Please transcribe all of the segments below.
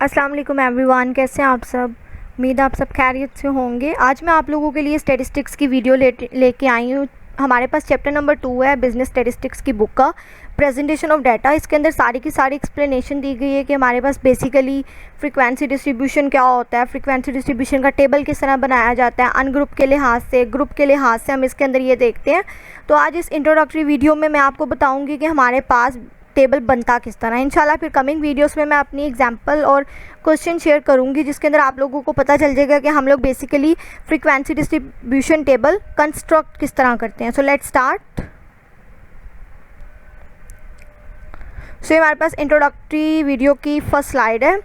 अस्सलाम वालेकुम एवरीवन, कैसे हैं आप सब। उम्मीद है आप सब खैरियत से होंगे। आज मैं आप लोगों के लिए स्टैटिस्टिक्स की वीडियो लेके आई हूँ। हमारे पास चैप्टर नंबर 2 है बिज़नेस स्टैटिस्टिक्स की बुक का प्रेजेंटेशन ऑफ डाटा। इसके अंदर सारी की सारी एक्सप्लेनेशन दी गई है कि हमारे पास बेसिकली फ्रीक्वेंसी डिस्ट्रीब्यूशन क्या होता है, फ्रीक्वेंसी डिस्ट्रीब्यूशन का टेबल किस तरह बनाया जाता है, अनग्रुप के लिहाज से, ग्रुप के लिहाज से हम इसके अंदर ये देखते हैं। तो आज इस इंट्रोडक्टरी वीडियो में मैं आपको बताऊँगी कि हमारे पास टेबल बनता किस तरह। इंशाल्लाह फिर कमिंग वीडियोस में मैं अपनी एग्जांपल और क्वेश्चन शेयर करूंगी जिसके अंदर आप लोगों को पता चल जाएगा कि हम लोग basically frequency distribution table construct किस तरह करते हैं। So let's start. सो हमारे पास इंट्रोडक्टरी वीडियो की फर्स्ट स्लाइड है।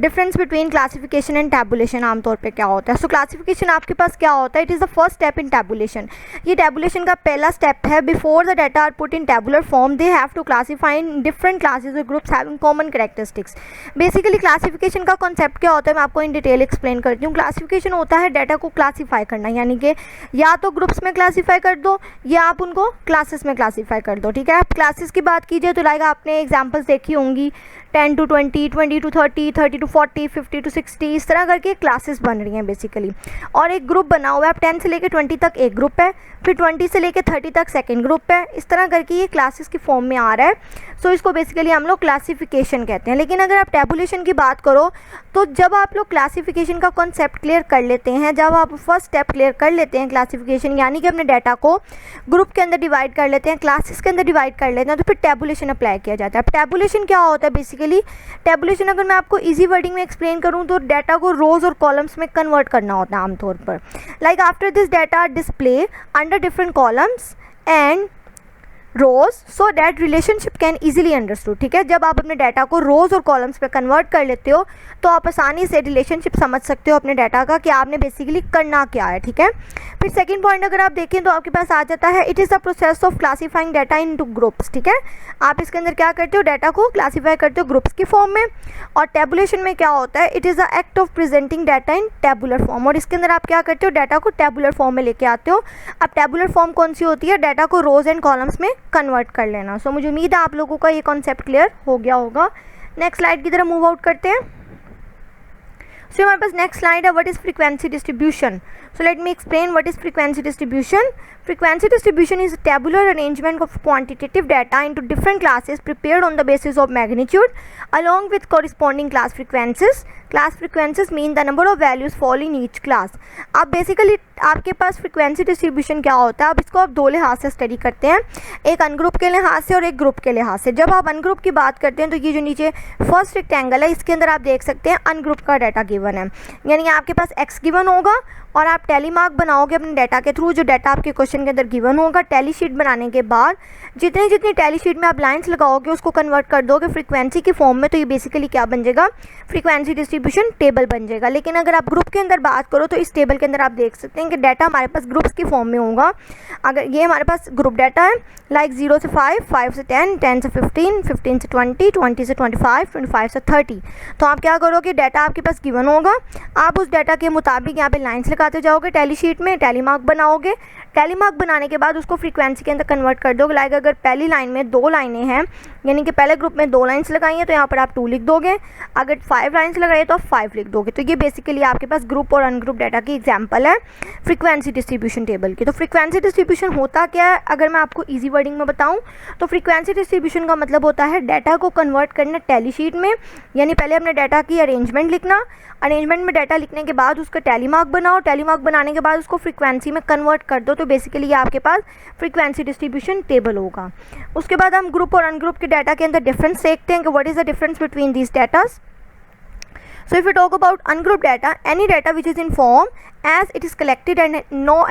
Difference between classification and tabulation आमतौर पे क्या होता है। सो क्लासिफिकेशन आपके पास क्या होता है, it is the first step in tabulation. ये टैबुलेशन का पहला स्टेप है। Before the data are put in tabular form they have to classify in different classes और groups having common characteristics. Basically classification का कॉन्सेप्ट क्या होता है मैं आपको इन डिटेल एक्सप्लेन करती हूँ। क्लासिफिकेशन होता है डाटा को क्लासीफाई करना, यानी कि या तो ग्रुप्स में क्लासीफाई कर दो या आप उनको क्लासेस में क्लासीफाई कर दो। ठीक है, आप क्लासेस की बात कीजिए तो लाइक आपने एग्जाम्पल्स देखी होंगी 10 to 20, 20 to 30, 30 to 40, 50 to 60, इस तरह करके क्लासेस बन रही हैं बेसिकली। और एक ग्रुप बना हुआ है, अब 10 से लेकर 20 तक एक ग्रुप है, फिर 20 से लेकर 30 तक सेकंड ग्रुप है। इस तरह करके ये क्लासेस की फॉर्म में आ रहा है। सो इसको बेसिकली हम लोग क्लासिफिकेशन कहते हैं। लेकिन अगर आप टैबुलेशन की बात करो तो जब आप लोग क्लासिफिकेशन का कॉन्सेप्ट क्लियर कर लेते हैं, जब आप फर्स्ट स्टेप क्लियर कर लेते हैं क्लासिफिकेशन, यानी कि अपने डाटा को ग्रुप के अंदर डिवाइड कर लेते हैं, क्लासेस के अंदर डिवाइड कर लेते हैं, तो फिर टैबुलेशन अप्लाई किया जाता है। अब टैबुलेशन क्या होता है बेसिकली, टैबुलेशन अगर मैं आपको इजी वर्डिंग में एक्सप्लेन करूं तो डाटा को रोज और कॉलम्स में कन्वर्ट करना होता है आमतौर पर। Like after this data display under different columns and rows so that relationship can easily understood. ठीक है, जब आप अपने डाटा को रोज और कॉलम्स पे कन्वर्ट कर लेते हो तो आप आसानी से रिलेशनशिप समझ सकते हो अपने डाटा का कि आपने बेसिकली करना क्या है। ठीक है, फिर सेकंड पॉइंट अगर आप देखें तो आपके पास आ जाता है it is the process of classifying data into groups. ठीक है, आप इसके अंदर क्या करते हो, डाटा को क्लासीफाई करते हो ग्रुप्स की फॉर्म में। और टैबुलेशन में क्या होता है, it is the act of presenting data in tabular form. और इसके अंदर आप क्या करते हो, डाटा को टैबुलर फॉर्म में लेके आते हो। अब टैबुलर फॉर्म कौन सी होती है, डाटा को रोज एंड कॉलम्स में कन्वर्ट कर लेना। सो मुझे उम्मीद है आप लोगों का ये कॉन्सेप्ट क्लियर हो गया होगा। नेक्स्ट स्लाइड की तरफ मूव आउट करते हैं। सो हमारे पास नेक्स्ट स्लाइड है what is frequency distribution. So let me explain what is frequency distribution. Frequency distribution is a tabular arrangement of quantitative data into different classes prepared on the basis of magnitude along with corresponding class frequencies. Class frequencies mean the number of values fall in each class. अब basically आपके पास frequency distribution क्या होता है, अब इसको आप दो लिहाज से स्टडी करते हैं, एक अनग्रुप के लिहाज से और एक ग्रुप के लिहाज से। जब आप अनग्रुप की बात करते हैं तो ये जो नीचे फर्स्ट रेक्टेंगल है इसके अंदर आप देख सकते हैं अनग्रुप का डाटा गिवन है, यानी आपके पास एक्स गिवन होगा और आप टैली मार्क बनाओगे अपने डाटा के थ्रू। जो डाटा आपके क्वेश्चन के अंदर गिवन होगा, टैली शीट बनाने के बाद जितनी जितनी टैली शीट में आप लाइंस लगाओगे उसको कन्वर्ट कर दोगे फ्रीक्वेंसी की फॉर्म में, तो ये बेसिकली क्या बन जाएगा, फ्रीक्वेंसी डिस्ट्रीब्यूशन टेबल बन जाएगा। लेकिन अगर आप ग्रुप के अंदर बात करो तो इस टेबल के अंदर आप देख सकते हैं कि डाटा हमारे पास ग्रुप्स की फॉर्म में होगा। अगर ये हमारे पास ग्रुप डाटा है लाइक 0 से 5, 5 से 10, 10 से 15, 15 से 20, 20 से 25, 25 से 30, तो आप क्या करोगे, डाटा आपके पास गिवन होगा, आप उस डाटा के मुताबिक यहाँ पे लाइन्स लगाते जाओगे टैली शीट में, टैली मार्क बनाओगे, टैली मार्क बनाने के बाद उसको फ्रीक्वेंसी के अंदर कन्वर्ट कर दोगे। लाइक अगर पहली लाइन में 2 लाइनें हैं, यानी कि पहले ग्रुप में 2 लाइन्स लगाई हैं तो यहाँ पर आप 2 लिख दोगे, अगर 5 लाइन्स लगाई तो आप 5 लिख दोगे। तो ये बेसिकली आपके पास ग्रुप और अनग्रुप डाटा की एग्जाम्पल है फ्रीक्वेंसी डिस्ट्रीब्यूशन टेबल की। तो फ्रीक्वेंसी डिस्ट्रीब्यूशन होता क्या है, अगर मैं आपको ईजी वर्डिंग में बताऊँ तो फ्रीक्वेंसी डिस्ट्रीब्यूशन का मतलब होता है डाटा को कन्वर्ट करना टैली शीट में, यानी पहले अपने डाटा की अरेंजमेंट लिखना, अरेंजमेंट में डाटा लिखने के बाद उसका टैली मार्क बनाओ, टैली मार्क बनाने के बाद उसको फ्रीक्वेंसी में कन्वर्ट कर दो, तो बेसिकली ये आपके पास फ्रीक्वेंसी डिस्ट्रीब्यूशन टेबल होगा। उसके बाद हम ग्रुप और अनग्रुप के डाटा के अंदर डिफरेंस देखते हैं कि what is the difference between these datas. So if we talk about ungrouped data, any data which is in form as it is collected and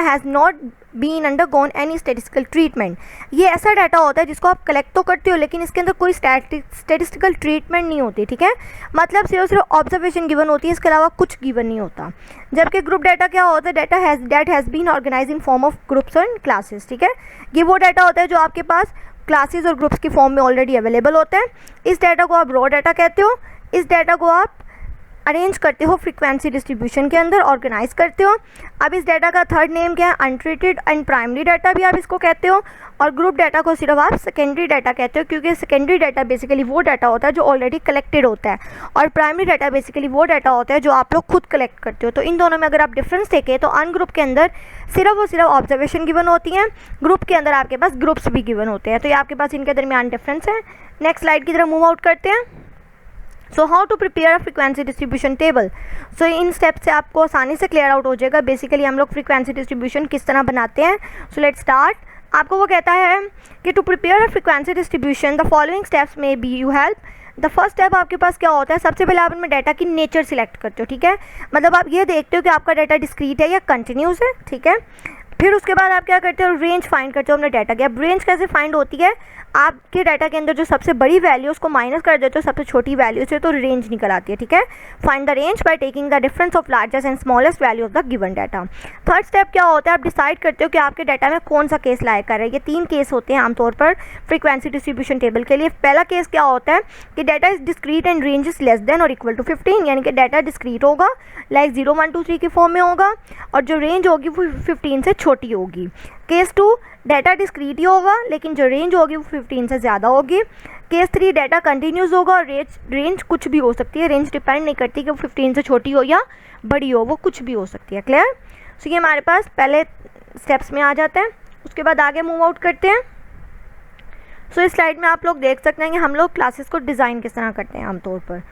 has not been undergone any statistical treatment. ये ऐसा data होता है जिसको आप collect तो करते हो लेकिन इसके अंदर कोई स्टैटिस्टिकल ट्रीटमेंट नहीं होती। ठीक है, मतलब सिर्फ ऑब्जर्वेशन गिवन होती है, इसके अलावा कुछ गिवन नहीं होता। जबकि ग्रुप डाटा क्या होता है, data that has been organise in form of groups and classes. ठीक है, ये वो डाटा होता है जो आपके पास क्लासेस और ग्रुप्स की फॉर्म में ऑलरेडी अवेलेबल होता है। इस डाटा को आप रॉ डाटा कहते हो, इस डाटा को आप अरेंज करते हो फ्रीक्वेंसी डिस्ट्रीब्यूशन के अंदर, ऑर्गेनाइज करते हो। अब इस डाटा का थर्ड नेम क्या है, अनट्रीटेड एंड प्राइमरी डाटा भी आप इसको कहते हो, और ग्रुप डाटा को सिर्फ आप सेकेंडरी डाटा कहते हो, क्योंकि सेकेंडरी डाटा बेसिकली वो डाटा होता है जो ऑलरेडी कलेक्टेड होता है, और प्राइमरी डाटा बेसिकली वो डाटा होता है जो आप लोग खुद कलेक्ट करते हो। तो इन दोनों में अगर आप डिफरेंस देखें तो अनग्रुप के अंदर सिर्फ और सिर्फ ऑब्जर्वेशन गिवन होती हैं, ग्रुप के अंदर आपके पास ग्रुप्स भी गिवन होते हैं। तो ये आपके पास इनके दरमियान डिफरेंस है। नेक्स्ट स्लाइड की तरफ मूव आउट करते हैं। So how to prepare a frequency distribution table. So in step से आपको आसानी से क्लियर आउट हो जाएगा बेसिकली हम लोग फ्रीक्वेंसी डिस्ट्रीब्यूशन किस तरह बनाते हैं। So let's start. आपको वो कहता है कि to prepare a frequency distribution the following steps may be you help. The first step आपके पास क्या होता है, सबसे पहले आप इनमें डाटा की नेचर सिलेक्ट करते हो, ठीक है। मतलब आप ये देखते हो कि आपका डाटा डिस्क्रीट है या कंटिन्यूस है, ठीक है। फिर उसके बाद आप क्या करते हो, रेंज फाइंड करते हो अपने डाटा की। अब रेंज कैसे फाइंड होती है, आपके डाटा के अंदर जो सबसे बड़ी वैल्यू उसको माइनस कर देते हो सबसे छोटी वैल्यू से, तो रेंज निकल आती है, ठीक है। Find the range by taking the difference of largest and smallest value of the given data. Third step क्या होता है, आप डिसाइड करते हो कि आपके डाटा में कौन सा केस लायक कर रहा है। ये 3 केस होते हैं आमतौर पर फ्रीक्वेंसी डिस्ट्रीब्यूशन टेबल के लिए। पहला केस क्या होता है कि data is discrete and range is less than और इक्वल टू 15, यानी कि डाटा डिस्क्रीट होगा लाइक 0 1 2 3 की फॉर्म में होगा, और जो रेंज होगी वो 15 से छोटी होगी। केस 2 डाटा डिस्क्रीट ही होगा लेकिन जो रेंज होगी वो 15 से ज़्यादा होगी। केस 3 डाटा कंटिन्यूस होगा और रेंज कुछ भी हो सकती है, रेंज डिपेंड नहीं करती कि वो 15 से छोटी हो या बड़ी हो, वो कुछ भी हो सकती है। क्लियर। सो ये हमारे पास पहले स्टेप्स में आ जाता है। उसके बाद आगे मूव आउट करते हैं। सो इस स्लाइड में आप लोग देख सकते हैं कि हम लोग क्लासेस को डिज़ाइन किस तरह करते हैं आमतौर पर।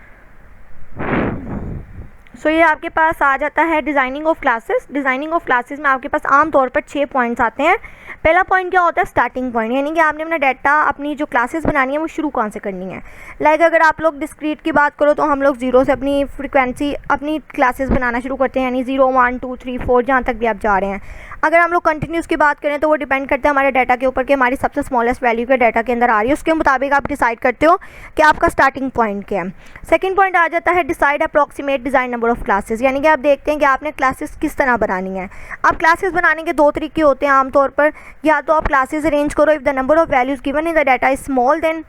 सो ये आपके पास आ जाता है designing of classes. Designing of classes में आपके पास आमतौर पर 6 पॉइंट्स आते हैं। पहला पॉइंट क्या होता है, स्टार्टिंग पॉइंट, यानी कि आपने अपना डाटा अपनी जो क्लासेस बनानी है वो शुरू कहाँ से करनी है। लाइक अगर आप लोग डिस्क्रीट की बात करो तो हम लोग 0 से अपनी फ्रीक्वेंसी अपनी क्लासेस बनाना शुरू करते हैं, यानी 0 1 2 3 4 जहाँ तक भी आप जा रहे हैं। अगर हम लोग कंटिन्यूस की बात करें तो वो डिपेंड करता है हमारे डाटा के ऊपर कि हमारी सबसे स्मॉलेस्ट वैल्यू के डाटा के अंदर आ रही है, उसके मुताबिक आप डिसाइड करते हो कि आपका स्टार्टिंग पॉइंट क्या है। सेकंड पॉइंट आ जाता है decide approximate design number of classes, यानी कि आप देखते हैं कि आपने क्लासेस किस तरह बनानी है। अब क्लासेस बनाने के 2 तरीके होते हैं आमतौर पर, या तो आप क्लासेस अरेंज करो if the number of values given in the data is small then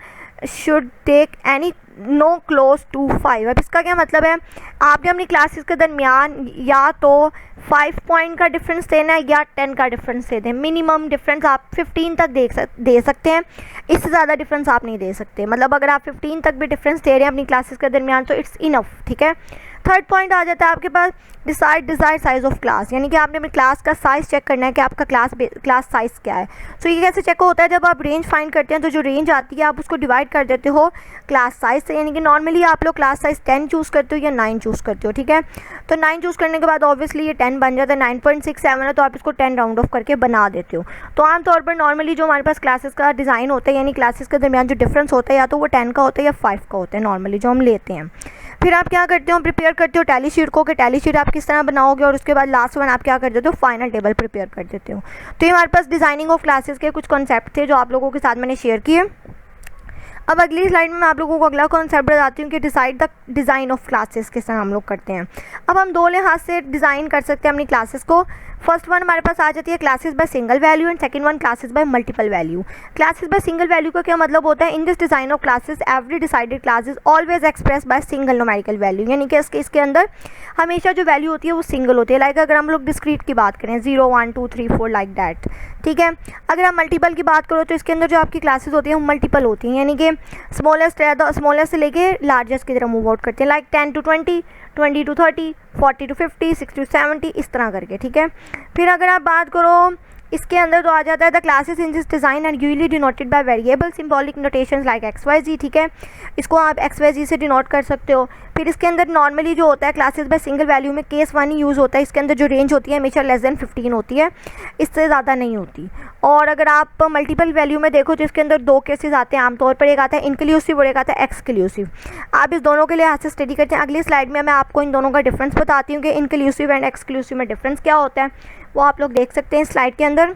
should take any no close to 5। अब इसका क्या मतलब है, आपने अपनी क्लासेस के दरमियान या तो 5 पॉइंट का डिफरेंस देना है या 10 का डिफरेंस दे दें। मिनिमम डिफरेंस आप 15 तक दे सकते हैं, इससे ज़्यादा डिफरेंस आप नहीं दे सकते। मतलब अगर आप 15 तक भी डिफरेंस दे रहे हैं अपनी क्लासेस के दरमियान तो इट्स इनफ, ठीक है। थर्ड पॉइंट आ जाता है आपके पास decide desired size of class, यानी कि आपने अपनी क्लास का साइज़ चेक करना है कि आपका क्लास साइज़ क्या है। सो ये कैसे चेक होता है, जब आप रेंज फाइंड करते हैं तो जो रेंज आती है आप उसको डिवाइड कर देते हो क्लास साइज़ से, यानी कि नॉर्मली आप लोग क्लास साइज़ 10 चूज़ करते हो या 9 चूज़ करते हो, ठीक है। तो 9 चूज़ करने के बाद ऑब्वियसली ये 10 बन जाता है, 9.67 है तो आप इसको 10 राउंड ऑफ करके बना देते हो। तो आमतौर पर नॉर्मली जो हमारे पास क्लासेस का डिज़ाइन होता है, यानी क्लासेस के दरमियान जो डिफरेंस होता है या तो वो 10 का होता है या 5 का होता है नॉर्मली जो हम लेते हैं। फिर आप क्या करते हो, प्रिपेयर करते हो टैली शीट को कि टैली शीट आप किस तरह बनाओगे, और उसके बाद लास्ट वन आप क्या कर देते हो, फाइनल टेबल प्रिपेयर कर देते हो। तो ये हमारे पास डिज़ाइनिंग ऑफ क्लासेस के कुछ कॉन्सेप्ट थे जो आप लोगों के साथ मैंने शेयर किए। अब अगली स्लाइड में मैं आप लोगों को अगला कॉन्सेप्ट बताती हूँ कि decide the design of classes किस तरह हम लोग करते हैं। अब हम 2 लिहाज से डिज़ाइन कर सकते हैं अपनी क्लासेस को। फर्स्ट वन हमारे पास आ जाती है classes by single value and second one classes bye multiple value. Classes by single value का क्या मतलब होता है, in this design of classes every decided class is always express by single numerical value, यानी कि इसके अंदर हमेशा जो वैल्यू होती है वो सिंगल होती है। लाइक अगर हम लोग डिस्क्रीट की बात करें 0 1 2 3 4 लाइक दैट, ठीक है। अगर आप मल्टीपल की बात करो तो इसके अंदर जो आपकी क्लासेस होती हैं वो मल्टीपल होती हैं, यानी कि स्मॉलेस्ट से लेके लार्जेस्ट की तरफ मूव आउट करते हैं, like 10 to 20, 20 to 30, 40 to 50, 60 to 70 इस तरह करके, ठीक है। फिर अगर आप बात करो इसके अंदर तो आ जाता है the classes in this design and usually denoted by variable symbolic notations like XYZ, ठीक है। इसको आप XYZ से डिनोट कर सकते हो। फिर इसके अंदर नॉर्मली जो होता है क्लासेस बाय सिंगल वैल्यू में केस 1 ही यूज़ होता है, इसके अंदर जो रेंज होती है हमेशा लेस देन 15 होती है, इससे ज़्यादा नहीं होती। और अगर आप मल्टीपल वैल्यू में देखो तो इसके अंदर 2 केसेस आते हैं आमतौर पर, एक आता है इंक्लूसिव और एक आता है एक्सक्लूसिव। आप इस दोनों के लिहाज से स्टडी करते हैं। अगली स्लाइड में मैं आपको इन दोनों का डिफरेंस बताती हूँ कि इंक्लूसिव एंड एक्सक्लूसिव में डिफरेंस क्या होता है, वो आप लोग देख सकते हैं स्लाइड के अंदर।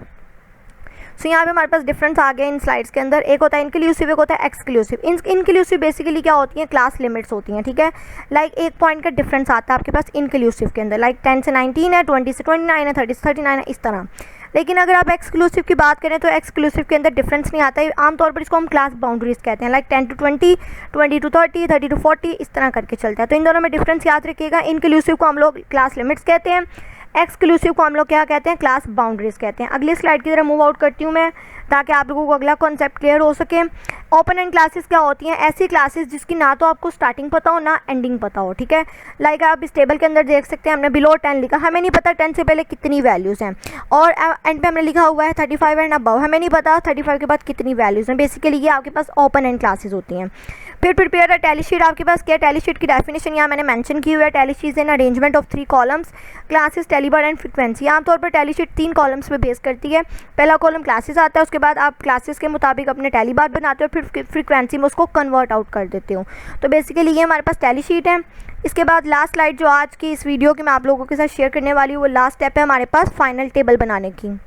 सो यहाँ पे हमारे पास डिफरेंस आ गए इन स्लाइड्स के अंदर, एक होता है इंक्लूसिव, एक होता है एक्सक्लूसिव। इंक्लूसिव बेसिकली क्या होती हैं, क्लास लिमिट्स होती हैं, ठीक है। लाइक 1 पॉइंट का डिफरेंस आता है आपके पास इंक्लूसिव के अंदर, लाइक 10 से 19 है, 20 से 29 है, 30 से 39 है, इस तरह। लेकिन अगर आप एक्सक्लूसिव की बात करें तो एक्सक्लूसिव के अंदर डिफरेंस नहीं आता है। आमतौर पर इसको हम क्लास बाउंड्रीज कहते हैं, लाइक 10 to 20, 20 to 30, 30 to 40 इस तरह करके चलता है। तो इन दोनों में डिफरेंस याद रखिएगा। इंक्लूसिव को हम लोग क्लास लिमिट्स कहते हैं, एक्सक्लूसिव को हम लोग क्या कहते हैं, क्लास बाउंड्रीज कहते हैं। अगली स्लाइड की तरफ मूव आउट करती हूँ मैं, ताकि आप लोगों को अगला कॉन्सेप्ट क्लियर हो सके। ओपन एंड क्लासेस क्या होती हैं? ऐसी क्लासेस जिसकी ना तो आपको स्टार्टिंग पता हो ना एंडिंग पता हो, ठीक है। लाइक आप इस टेबल के अंदर देख सकते हैं, हमने बिलो 10 लिखा, हमें नहीं पता 10 से पहले कितनी वैल्यूज़ हैं, और एंड पे हमने लिखा हुआ है 35 एंड अबव, हमें नहीं पता 35 के बाद कितनी वैल्यूज़ हैं। बेसिकली ये आपके पास ओपन एंड क्लासेस होती हैं। फिर प्रिपेयर अ टैली शीट, आपके पास क्या टैली शीट की डेफिनेशन यहाँ मैंने मेंशन की हुई है। Tally sheet in arrangement of 3 columns, classes, tally bar and frequency. आमतौर पर टैली शीट 3 कॉलम्स पे बेस करती है। पहला कॉलम क्लासेस आता है, उसके बाद आप क्लासेस के मुताबिक अपने टैली बार बनाते हो, फिर फ्रीक्वेंसी में उसको कन्वर्ट आउट कर देते हो। तो बेसिकली ये हमारे पास टैली शीट है। इसके बाद लास्ट स्लाइड जो आज की इस वीडियो की मैं आप लोगों के साथ शेयर करने वाली हूँ, वो लास्ट स्टेप है हमारे पास फाइनल टेबल बनाने की।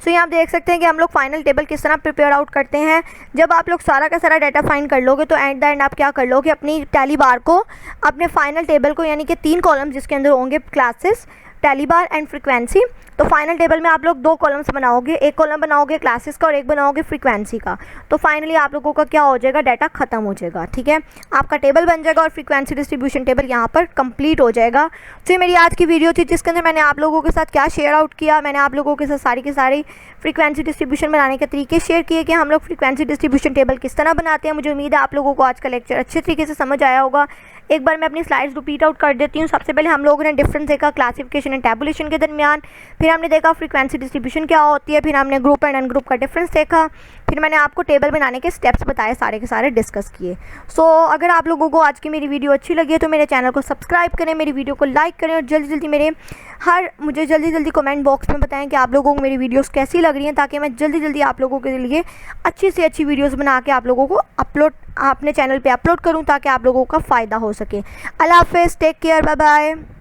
सो यहाँ आप देख सकते हैं कि हम लोग फाइनल टेबल किस तरह प्रिपेयर आउट करते हैं। जब आप लोग सारा का सारा डाटा फाइंड कर लोगे तो एट द एंड आप क्या कर लोगे, अपनी टैली बार को, अपने फाइनल टेबल को, यानी कि 3 कॉलम जिसके अंदर होंगे classes, tally bar and frequency. तो फाइनल टेबल में आप लोग 2 कॉलम्स बनाओगे, एक कॉलम बनाओगे क्लासेस का और एक बनाओगे फ्रीक्वेंसी का। तो फाइनली आप लोगों का क्या हो जाएगा, डाटा खत्म हो जाएगा, ठीक है। आपका टेबल बन जाएगा और फ्रीक्वेंसी डिस्ट्रीब्यूशन टेबल यहाँ पर कंप्लीट हो जाएगा। तो ये मेरी आज की वीडियो थी, जिसके अंदर मैंने आप लोगों के साथ क्या शेयर आउट किया। मैंने आप लोगों के साथ सारी की सारी फ्रीक्वेंसी डिस्ट्रीब्यूशन बनाने के तरीके शेयर किए कि हम लोग फ्रीक्वेंसी डिस्ट्रीब्यूशन टेबल किस तरह बनाते हैं। मुझे उम्मीद है आप लोगों को आज का लेक्चर अच्छे तरीके से समझ आया होगा। एक बार मैं अपनी स्लाइड्स रिपीट आउट कर देती हूँ। सबसे पहले हम लोगों ने डिफरेंस देखा क्लासिफिकेशन एंड टैबुलेशन के दरमियान, फिर हमने देखा फ्रीक्वेंसी डिस्ट्रीब्यूशन क्या होती है, फिर हमने ग्रुप एंड अनग्रुप का डिफरेंस देखा, फिर मैंने आपको टेबल बनाने के स्टेप्स बताए, सारे के सारे डिस्कस किए। सो अगर आप लोगों को आज की मेरी वीडियो अच्छी लगी है तो मेरे चैनल को सब्सक्राइब करें, मेरी वीडियो को लाइक करें, और मुझे जल्दी जल्दी कमेंट बॉक्स में बताएं कि आप लोगों को मेरी वीडियोस कैसी लग रही हैं, ताकि मैं जल्दी जल्दी आप लोगों के लिए अच्छी से अच्छी वीडियोस बना के आप लोगों को अपने चैनल पे अपलोड करूं, ताकि आप लोगों का फ़ायदा हो सके। अल्लाह हाफ़िज़, टेक केयर, बाय बाय।